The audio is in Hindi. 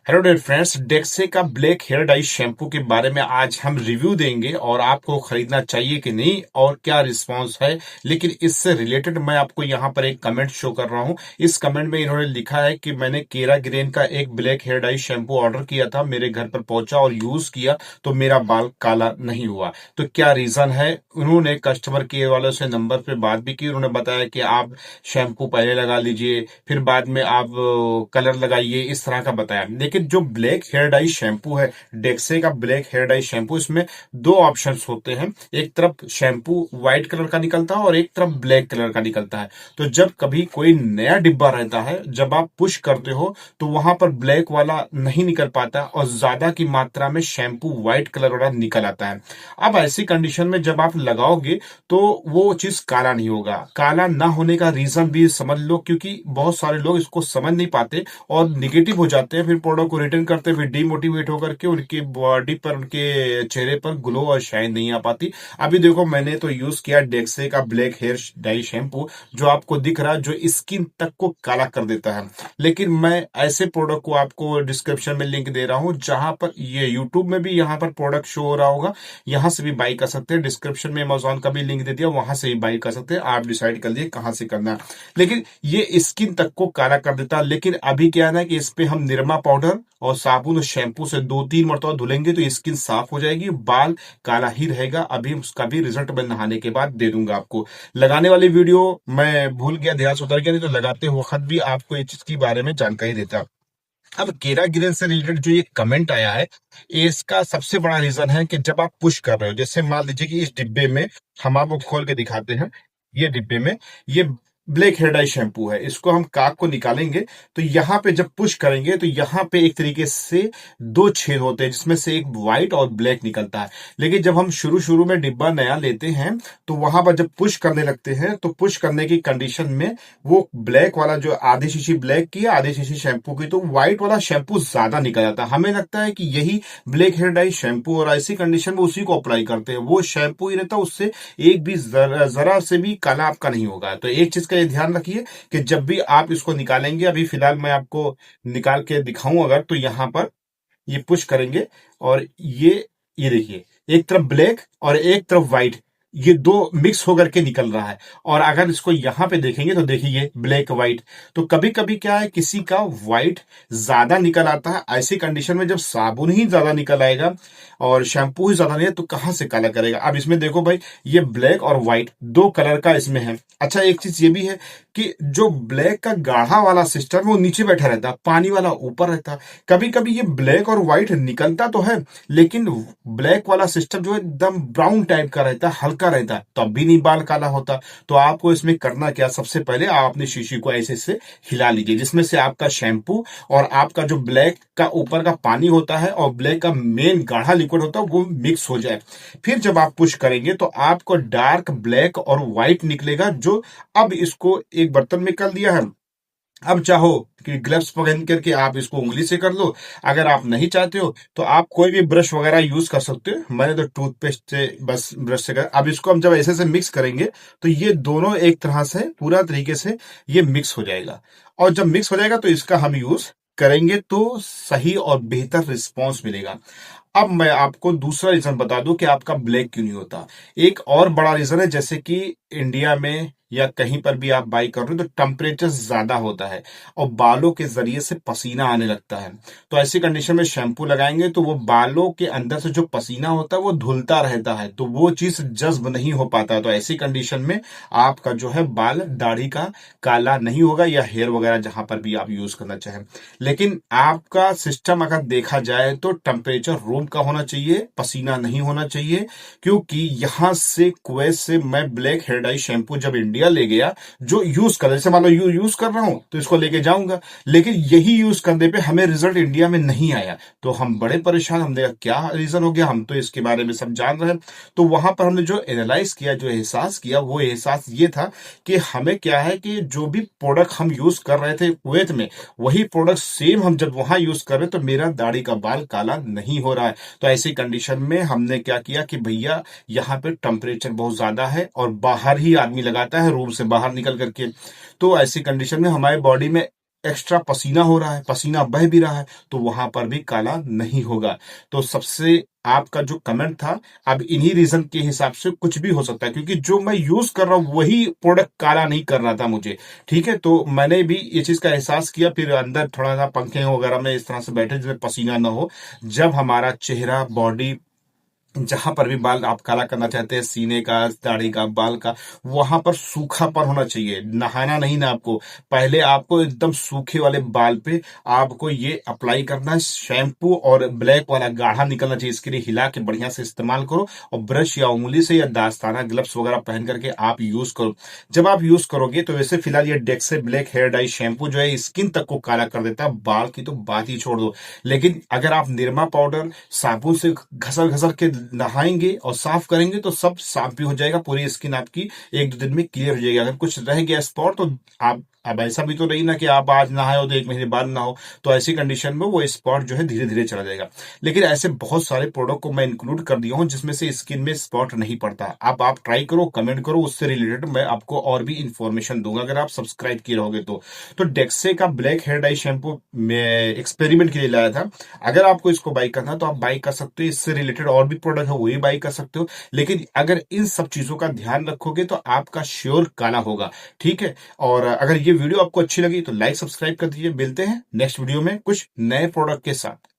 हेलो डियर फ्रेंड्स, डेक्से का ब्लैक हेयर डाई शैम्पू के बारे में आज हम रिव्यू देंगे और आपको खरीदना चाहिए कि नहीं और क्या रिस्पांस है। लेकिन इससे रिलेटेड मैं आपको यहाँ पर एक कमेंट शो कर रहा हूँ। इस कमेंट में इन्होंने लिखा है कि मैंने केरा ग्रेन का एक black hair dye shampoo order किया था, मेरे घर पर पहुंचा और यूज किया तो मेरा बाल काला नहीं हुआ। तो क्या रीजन है? उन्होंने कस्टमर केयर वालों से नंबर पे बात भी की। उन्होंने बताया कि आप शैम्पू पहले लगा लीजिए, फिर बाद में आप कलर लगाइए, इस तरह का बताया। लेकिन जो ब्लैक हेयर डाई शैम्पू है, डेक्से का ब्लैक हेयर डाई शैम्पू, इसमें दो ऑप्शंस होते हैं। एक तरफ शैम्पू व्हाइट कलर का निकलता है और एक तरफ ब्लैक कलर का निकलता है। तो जब कभी कोई नया डिब्बा रहता है, जब आप पुश करते हो तो वहां पर ब्लैक वाला नहीं निकल पाता और ज्यादा की मात्रा में शैम्पू व्हाइट कलर वाला निकल आता है। अब ऐसी कंडीशन में जब आप लगाओगे तो वो चीज काला नहीं होगा। काला ना होने का रीजन भी समझ लो, क्योंकि बहुत सारे लोग इसको समझ नहीं पाते और निगेटिव हो जाते हैं, फिर प्रोडक्ट को रिटर्न करते हैं, फिर डिमोटिवेट होकर के उनके बॉडी पर, उनके चेहरे पर ग्लो और शाइन नहीं आ पाती। अभी देखो, मैंने तो यूज किया डेक्से का ब्लैक हेयर डाई शैम्पू, जो आपको दिख रहा है, जो स्किन तक को काला कर देता है। लेकिन मैं ऐसे प्रोडक्ट को आपको डिस्क्रिप्शन में लिंक दे रहा हूं, जहां पर ये यूट्यूब में भी यहाँ पर प्रोडक्ट शो हो रहा होगा, यहां से भी बाई कर सकते हैं। डिस्क्रिप्शन में अमेजोन का भी लिंक दे दिया, वहां से भी बाई कर सकते हैं। आप डिसाइड कर लिए कहां से करना है। लेकिन ये स्किन तक को काला कर देता है। लेकिन अभी क्या है ना कि इस पे हम निरमा पाउडर और साबुन और शैम्पू से 2-3 मरतबा धुलेंगे तो स्किन साफ हो जाएगी, बाल काला ही रहेगा। अभी उसका भी रिजल्ट मैं नहाने के बाद दे दूंगा आपको। लगाने वाली वीडियो मैं भूल गया, ध्यान से उतर गया, नहीं तो लगाते वक्त भी आपको ये चीज के बारे में जानकारी देता। अब केरा ग्रिल्स से रिलेटेड जो ये कमेंट आया है, इसका सबसे बड़ा रीजन है कि जब आप पुश कर रहे हो, जैसे मान लीजिए कि इस डिब्बे में, हम आपको खोल के दिखाते हैं, ये डिब्बे में ये ब्लैक हेयर डाई शैम्पू है। इसको हम काक को निकालेंगे तो यहाँ पे जब पुश करेंगे तो यहाँ पे एक तरीके से दो छेद होते हैं, जिसमें से एक व्हाइट और ब्लैक निकलता है। लेकिन जब हम शुरू शुरू में डिब्बा नया लेते हैं तो वहां पर जब पुश करने लगते हैं तो पुश करने की कंडीशन में वो ब्लैक वाला, जो आधी शीशी ब्लैक की आधी शीशी शैम्पू की, तो व्हाइट वाला शैम्पू ज्यादा निकल जाता है। हमें लगता है कि यही ब्लैक हेयर डाई शैम्पू, और ऐसी कंडीशन में उसी को अप्लाई करते हैं। वो शैम्पू ही रहता है, उससे एक भी जरा से भी काला आपका नहीं होगा। तो एक चीज का ये ध्यान रखिए कि जब भी आप इसको निकालेंगे, अभी फिलहाल मैं आपको निकाल के दिखाऊं अगर, तो यहां पर ये पुश करेंगे और ये देखिए, एक तरफ ब्लैक और एक तरफ व्हाइट, ये दो मिक्स होकर के निकल रहा है। और अगर इसको यहां पे देखेंगे तो देखिए ब्लैक व्हाइट। तो कभी कभी क्या है, किसी का व्हाइट ज्यादा निकल आता है। ऐसी कंडीशन में जब साबुन ही ज्यादा निकल आएगा और शैम्पू ही ज्यादा नहीं है तो कहां से काला करेगा। अब इसमें देखो भाई, ये ब्लैक और व्हाइट दो कलर का इसमें है। अच्छा, एक चीज ये भी है कि जो ब्लैक का गाढ़ा वाला सिस्टम है वो नीचे बैठा रहता है, पानी वाला ऊपर रहता है। कभी कभी ये ब्लैक और व्हाइट निकलता तो है, लेकिन ब्लैक वाला सिस्टम जो है एकदम ब्राउन टाइप का रहता है, हल्का रहता है, तब भी नहीं बाल काला होता। तो आपको इसमें करना क्या, सबसे पहले आप अपनी शीशी को ऐसे से हिला लीजिए, जिसमें से आपका शैम्पू और आपका जो ब्लैक का ऊपर का पानी होता है और ब्लैक का मेन गाढ़ा लिक्विड होता है वो मिक्स हो जाए। फिर जब आप पुश करेंगे तो आपको डार्क ब्लैक और व्हाइट निकलेगा। जो अब इसको एक बर्तन में कर दिया है, अब चाहो कि ग्लव्स पहन करके आप इसको उंगली से कर लो। अगर आप नहीं चाहते हो तो आप कोई भी ब्रश वगैरह यूज कर सकते हो। मैंने तो टूथपेस्ट से, बस ब्रश से कर। अब इसको हम जब ऐसे से मिक्स करेंगे तो ये दोनों एक तरह से पूरा तरीके से ये मिक्स हो जाएगा। और जब मिक्स हो जाएगा तो इसका हम यूज करेंगे तो सही और बेहतर रिस्पॉन्स मिलेगा। अब मैं आपको दूसरा रीजन बता दूं कि आपका ब्लैक क्यों नहीं होता। एक और बड़ा रीजन है, जैसे कि इंडिया में या कहीं पर भी आप बाई कर रहे हो तो टेम्परेचर ज्यादा होता है और बालों के जरिए से पसीना आने लगता है। तो ऐसी कंडीशन में शैम्पू लगाएंगे तो वो बालों के अंदर से जो पसीना होता है वो धुलता रहता है, तो वो चीज जज्ब नहीं हो पाता। तो ऐसी कंडीशन में आपका जो है बाल, दाढ़ी का काला नहीं होगा, या हेयर वगैरह जहां पर भी आप यूज करना चाहें। लेकिन आपका सिस्टम अगर देखा जाए तो टेम्परेचर रूम का होना चाहिए, पसीना नहीं होना चाहिए। क्योंकि यहां से कुवैत से मैं ब्लैक हेयर डाई शैम्पू जब इंडिया ले गया, जो यूज कर, जैसे मान लो यूज कर रहा हूं तो इसको लेके जाऊंगा, लेकिन यही यूज करने पे हमें रिजल्ट इंडिया में नहीं आया तो हम बड़े परेशान। हमने कहा क्या रीजन हो गया, हम तो इसके बारे में सब जान रहे हैं। तो वहां पर हमने जो एनालाइज किया, जो एहसास किया, वो एहसास ये था कि हमें क्या है कि जो भी प्रोडक्ट हम यूज कर रहे थे कुवैत में, वही प्रोडक्ट सेम हम जब वहां यूज कर रहे तो मेरा दाढ़ी का बाल काला नहीं हो रहा है। तो ऐसी कंडीशन में हमने क्या किया कि भैया यहाँ पे टेम्परेचर बहुत ज्यादा है और बाहर ही आदमी लगाता है, रूम से बाहर निकल करके। तो ऐसी कंडीशन में हमारे बॉडी में एक्स्ट्रा पसीना हो रहा है, पसीना बह भी रहा है, तो वहां पर भी काला नहीं होगा। तो सबसे आपका जो कमेंट था, अब इन्हीं रीजन के हिसाब से कुछ भी हो सकता है, क्योंकि जो मैं यूज कर रहा हूं वही प्रोडक्ट काला नहीं कर रहा था मुझे। ठीक है, तो मैंने भी ये चीज का एहसास किया, फिर अंदर थोड़ा सा पंखे वगैरह में इस तरह से बैठे जिसमें पसीना ना हो। जब हमारा चेहरा, बॉडी, जहां पर भी बाल आप काला करना चाहते हैं, सीने का, दाढ़ी का, बाल का, वहां पर सूखापन होना चाहिए। नहाना नहीं ना आपको, पहले आपको एकदम सूखे वाले बाल पे आपको ये अप्लाई करना है शैम्पू, और ब्लैक वाला गाढ़ा निकलना चाहिए। इसके लिए हिला के बढ़िया से इस्तेमाल करो, और ब्रश या उंगली से या दास्ताना ग्लव्स वगैरह पहन करके आप यूज करो। जब आप यूज करोगे तो वैसे फिलहाल ये डेक्से ब्लैक हेयर डाई शैम्पू जो है स्किन तक को काला कर देता है, बाल की तो बात ही छोड़ दो। लेकिन अगर आप निरमा पाउडर साबुन से घसर घसर के नहाएंगे और साफ करेंगे तो सब साफ भी हो जाएगा, पूरी स्किन आपकी 1-2 दिन में क्लियर हो जाएगी। अगर कुछ रह गया स्पॉट तो आप, अब ऐसा भी तो नहीं ना कि आप आज नहाए हो तो 1 महीने बाद नहाओ, तो ऐसी कंडीशन में वो स्पॉट जो है धीरे धीरे चला जाएगा। लेकिन ऐसे बहुत सारे प्रोडक्ट को मैं इंक्लूड कर दिया हूं जिसमें से स्किन में स्पॉट नहीं पड़ता। अब आप ट्राई करो, कमेंट करो, उससे रिलेटेड मैं आपको और भी इंफॉर्मेशन दूंगा अगर आप सब्सक्राइब किए रहोगे तो डेक्से का ब्लैक हेयर डाई शैम्पू मैं एक्सपेरिमेंट के लिए लाया था। अगर आपको इसको बाई करना है तो आप बाई कर सकते हो, इससे रिलेटेड और भी प्रोडक्ट है वही बाई कर सकते हो। लेकिन अगर इन सब चीजों का ध्यान रखोगे तो आपका श्योर काला होगा। ठीक है, और अगर ये वीडियो आपको अच्छी लगी तो लाइक सब्सक्राइब कर दीजिए। मिलते हैं नेक्स्ट वीडियो में कुछ नए प्रोडक्ट के साथ।